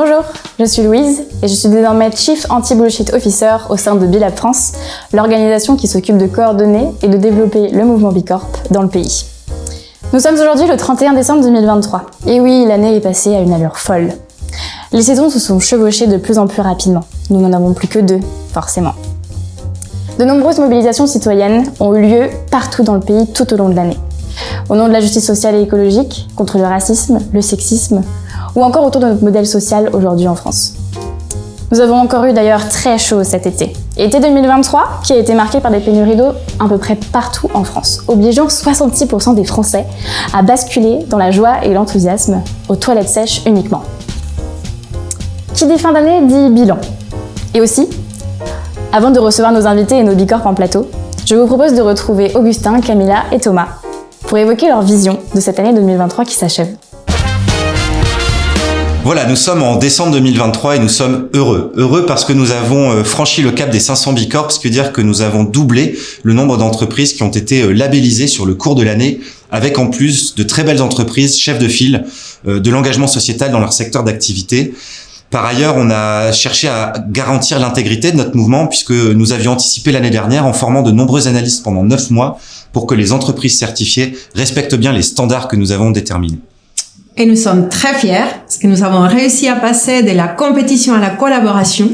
Bonjour, je suis Louise et je suis désormais Chief Anti-Bullshit Officer au sein de BILAB France, l'organisation qui s'occupe de coordonner et de développer le mouvement Bicorp dans le pays. Nous sommes aujourd'hui le 31 décembre 2023. Et oui, l'année est passée à une allure folle. Les saisons se sont chevauchées de plus en plus rapidement. Nous n'en avons plus que 2, forcément. De nombreuses mobilisations citoyennes ont eu lieu partout dans le pays tout au long de l'année. Au nom de la justice sociale et écologique, contre le racisme, le sexisme, ou encore autour de notre modèle social aujourd'hui en France. Nous avons encore eu d'ailleurs très chaud cet été. Été 2023 qui a été marqué par des pénuries d'eau à peu près partout en France, obligeant 66% des Français à basculer dans la joie et l'enthousiasme aux toilettes sèches uniquement. Qui dit fin d'année dit bilan. Et aussi, avant de recevoir nos invités et nos bicorps en plateau, je vous propose de retrouver Augustin, Camilla et Thomas pour évoquer leur vision de cette année 2023 qui s'achève. Voilà, nous sommes en décembre 2023 et nous sommes heureux. Heureux parce que nous avons franchi le cap des 500 Bicorps, ce qui veut dire que nous avons doublé le nombre d'entreprises qui ont été labellisées sur le cours de l'année, avec en plus de très belles entreprises, chefs de file, de l'engagement sociétal dans leur secteur d'activité. Par ailleurs, on a cherché à garantir l'intégrité de notre mouvement puisque nous avions anticipé l'année dernière en formant de nombreux analystes pendant 9 mois pour que les entreprises certifiées respectent bien les standards que nous avons déterminés. Et nous sommes très fiers parce que nous avons réussi à passer de la compétition à la collaboration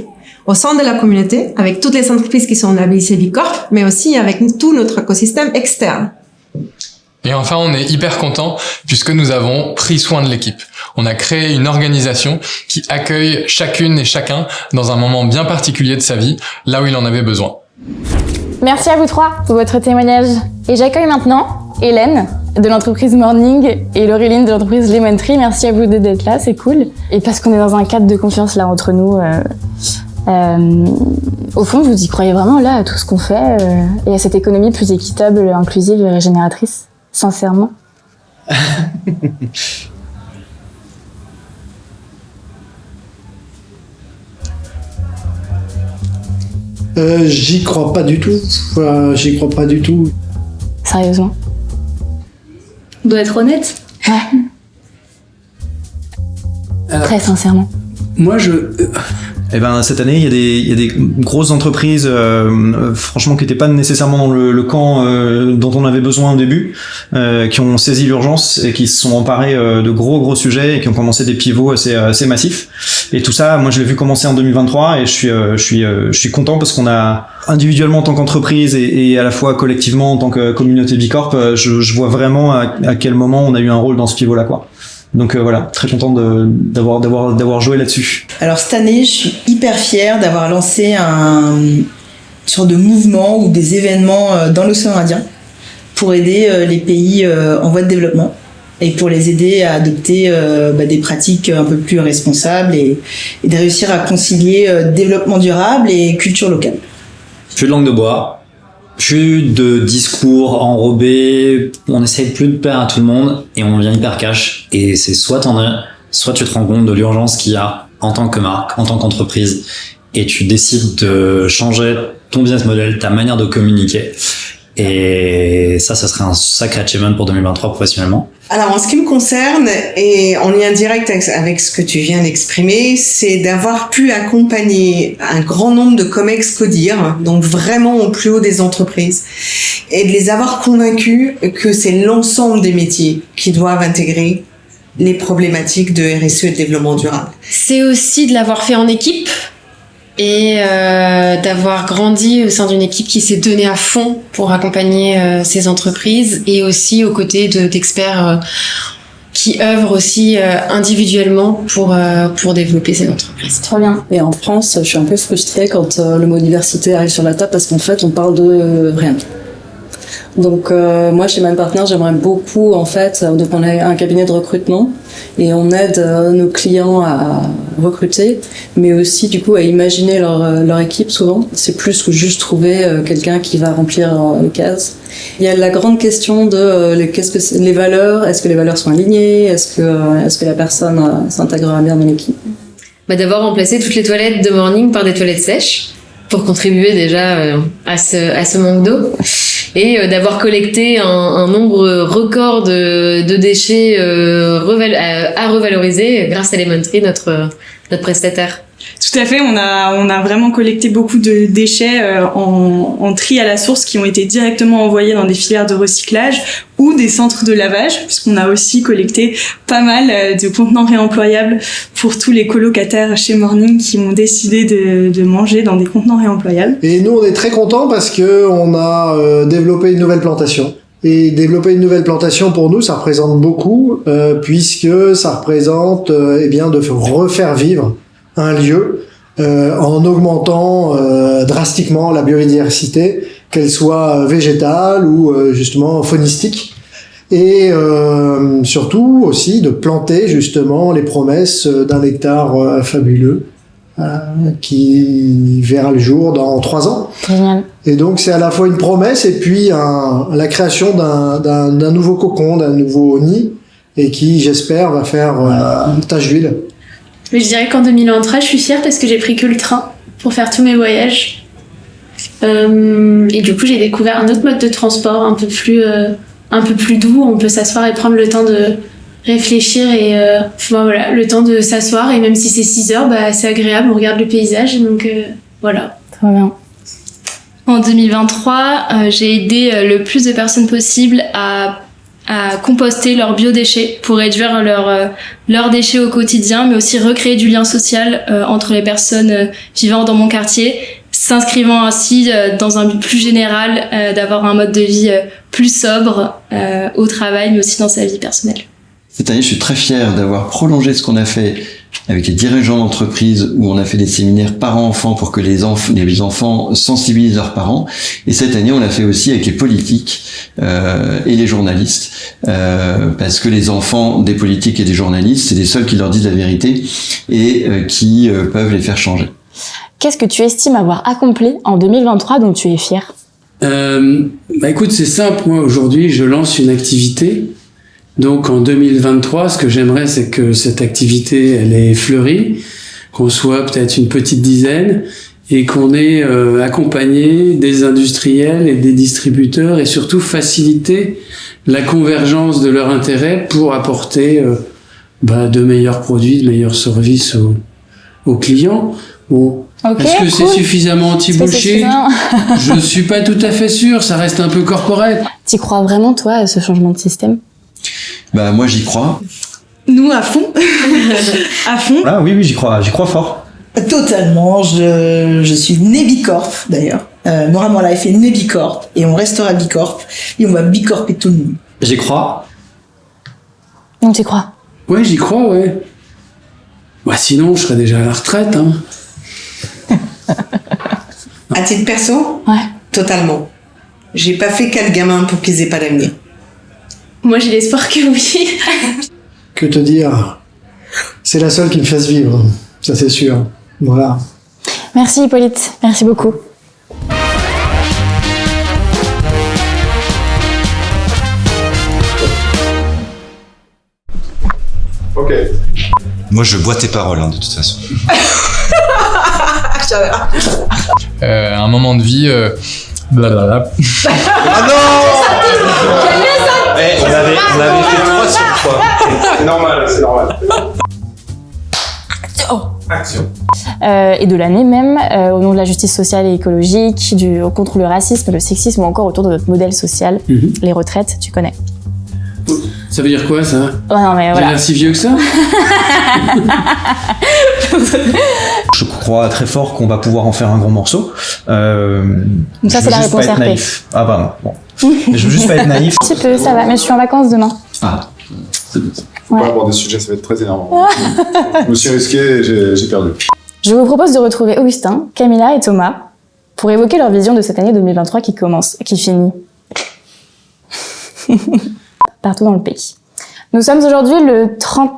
au sein de la communauté avec toutes les entreprises qui sont labellisées Bicorp, mais aussi avec tout notre écosystème externe. Et enfin, on est hyper content puisque nous avons pris soin de l'équipe. On a créé une organisation qui accueille chacune et chacun dans un moment bien particulier de sa vie, là où il en avait besoin. Merci à vous trois pour votre témoignage. Et j'accueille maintenant Hélène de l'entreprise Morning et Laureline de l'entreprise Lemon Tree. Merci à vous deux d'être là, c'est cool. Et parce qu'on est dans un cadre de confiance là entre nous, au fond, vous y croyez vraiment là à tout ce qu'on fait et à cette économie plus équitable, inclusive et régénératrice, sincèrement. J'y crois pas du tout. J'y crois pas du tout. Sérieusement. On doit être honnête. Ouais. Très sincèrement. Moi, cette année, il y a des grosses entreprises, franchement, qui n'étaient pas nécessairement dans le camp dont on avait besoin au début, qui ont saisi l'urgence et qui se sont emparés de gros sujets et qui ont commencé des pivots assez massifs. Et tout ça, moi, je l'ai vu commencer en 2023 et je suis content parce qu'on a individuellement en tant qu'entreprise et à la fois collectivement en tant que communauté Bicorp, je vois vraiment à quel moment on a eu un rôle dans ce pivot-là, quoi. Donc voilà, très content d'avoir joué là-dessus. Alors cette année, je suis hyper fière d'avoir lancé une sorte de mouvement ou des événements dans l'océan Indien pour aider les pays en voie de développement et pour les aider à adopter des pratiques un peu plus responsables et de réussir à concilier développement durable et culture locale. Plus de langue de bois. Plus de discours enrobés, on essaye plus de plaire à tout le monde et on devient hyper cash. Et c'est soit t'en as, soit tu te rends compte de l'urgence qu'il y a en tant que marque, en tant qu'entreprise et tu décides de changer ton business model, ta manière de communiquer. Et ça serait un sacré achievement pour 2023 professionnellement. Alors, en ce qui me concerne, et en lien direct avec ce que tu viens d'exprimer, c'est d'avoir pu accompagner un grand nombre de COMEX CODIR, donc vraiment au plus haut des entreprises, et de les avoir convaincus que c'est l'ensemble des métiers qui doivent intégrer les problématiques de RSE et de développement durable. C'est aussi de l'avoir fait en équipe et d'avoir grandi au sein d'une équipe qui s'est donnée à fond pour accompagner ces entreprises et aussi aux côtés d'experts qui œuvrent aussi individuellement pour développer ces entreprises. Trop bien. Et en France, je suis un peu frustrée quand le mot diversité arrive sur la table parce qu'en fait, on parle de rien. Donc moi chez Man Partner, j'aimerais beaucoup en fait, donc on a un cabinet de recrutement et on aide nos clients à recruter, mais aussi du coup à imaginer leur équipe. Souvent c'est plus que juste trouver quelqu'un qui va remplir les cases. Il y a la grande question de les valeurs, est-ce que les valeurs sont alignées, est-ce que la personne s'intégrera bien dans l'équipe. D'avoir remplacé toutes les toilettes de Morning par des toilettes sèches pour contribuer déjà à ce manque d'eau. et d'avoir collecté un nombre record de déchets à revaloriser grâce à Lemon Tree, notre prestataire. Tout à fait, on a vraiment collecté beaucoup de déchets en tri à la source qui ont été directement envoyés dans des filières de recyclage ou des centres de lavage, puisqu'on a aussi collecté pas mal de contenants réemployables pour tous les colocataires chez Morning qui ont décidé de manger dans des contenants réemployables. Et nous, on est très contents parce que on a développé une nouvelle plantation. Et développer une nouvelle plantation, pour nous, ça représente beaucoup, puisque ça représente de refaire vivre un lieu en augmentant drastiquement la biodiversité, qu'elle soit végétale ou justement faunistique, et surtout aussi de planter justement les promesses d'un hectare fabuleux qui verra le jour dans 3 ans. Génial. Et donc c'est à la fois une promesse et puis la création d'un nouveau cocon, d'un nouveau nid, et qui j'espère va faire tache d'huile. Mais je dirais qu'en 2023, je suis fière parce que j'ai pris que le train pour faire tous mes voyages. Et du coup, j'ai découvert un autre mode de transport un peu plus doux. On peut s'asseoir et prendre le temps de réfléchir et voilà, le temps de s'asseoir. Et même si c'est 6 heures, c'est agréable, on regarde le paysage. Donc voilà. Très bien. En 2023, j'ai aidé le plus de personnes possible à composter leurs biodéchets pour réduire leurs déchets au quotidien, mais aussi recréer du lien social entre les personnes vivant dans mon quartier, s'inscrivant ainsi dans un but plus général d'avoir un mode de vie plus sobre au travail, mais aussi dans sa vie personnelle. Cette année, je suis très fier d'avoir prolongé ce qu'on a fait avec les dirigeants d'entreprise, où on a fait des séminaires parents-enfants pour que les enfants sensibilisent leurs parents. Et cette année, on l'a fait aussi avec les politiques et les journalistes, parce que les enfants des politiques et des journalistes, c'est les seuls qui leur disent la vérité et qui peuvent les faire changer. Qu'est-ce que tu estimes avoir accompli en 2023 dont tu es fier ? Écoute, c'est simple. Moi, aujourd'hui, je lance une activité. Donc en 2023, ce que j'aimerais, c'est que cette activité, elle ait fleuri, qu'on soit peut-être une petite dizaine et qu'on ait accompagné des industriels et des distributeurs et surtout facilité la convergence de leurs intérêts pour apporter de meilleurs produits, de meilleurs services aux clients. Bon, est-ce que c'est suffisamment anti-bullshit ? Je suis pas tout à fait sûr, ça reste un peu corporate. T'y crois vraiment, toi, à ce changement de système ? Moi, j'y crois. Nous, à fond. À fond. Ah oui, j'y crois fort. Totalement. Je suis née Bicorp, d'ailleurs. Nora Morlaef est née Bicorp, et on restera Bicorp, et on va Bicorper tout le monde. J'y crois. Donc tu crois ? Ouais, j'y crois, ouais. Sinon, je serais déjà à la retraite, hein. À titre perso ? Ouais. Totalement. J'ai pas fait qu'à le gamin pour qu'ils aient pas d'avenir. Moi, j'ai l'espoir que oui. Que te dire ? C'est la seule qui me fasse vivre, ça c'est sûr. Voilà. Merci Hippolyte, merci beaucoup. Ok. Moi je bois tes paroles de toute façon. Un moment de vie... blablabla. Ah non! On avait fait 3 sur 3. C'est normal. Action. Et de l'année même, au nom de la justice sociale et écologique, contre le racisme, le sexisme ou encore autour de notre modèle social, les retraites, tu connais. Ça veut dire quoi, ça ? Ouais, non, mais voilà. J'ai l'air si vieux que ça ? Je crois très fort qu'on va pouvoir en faire un gros morceau. Donc ça, c'est la réponse RP. Naïf. Ah pardon, bon. Mais je veux juste pas être naïf. Un petit peu, ça va, mais je suis en vacances demain. Ah, c'est bien. On va avoir des sujets, ça va être très énervant. Je me suis risqué et j'ai perdu. Je vous propose de retrouver Augustin, Camilla et Thomas pour évoquer leur vision de cette année 2023 qui finit partout dans le pays. Nous sommes aujourd'hui le 30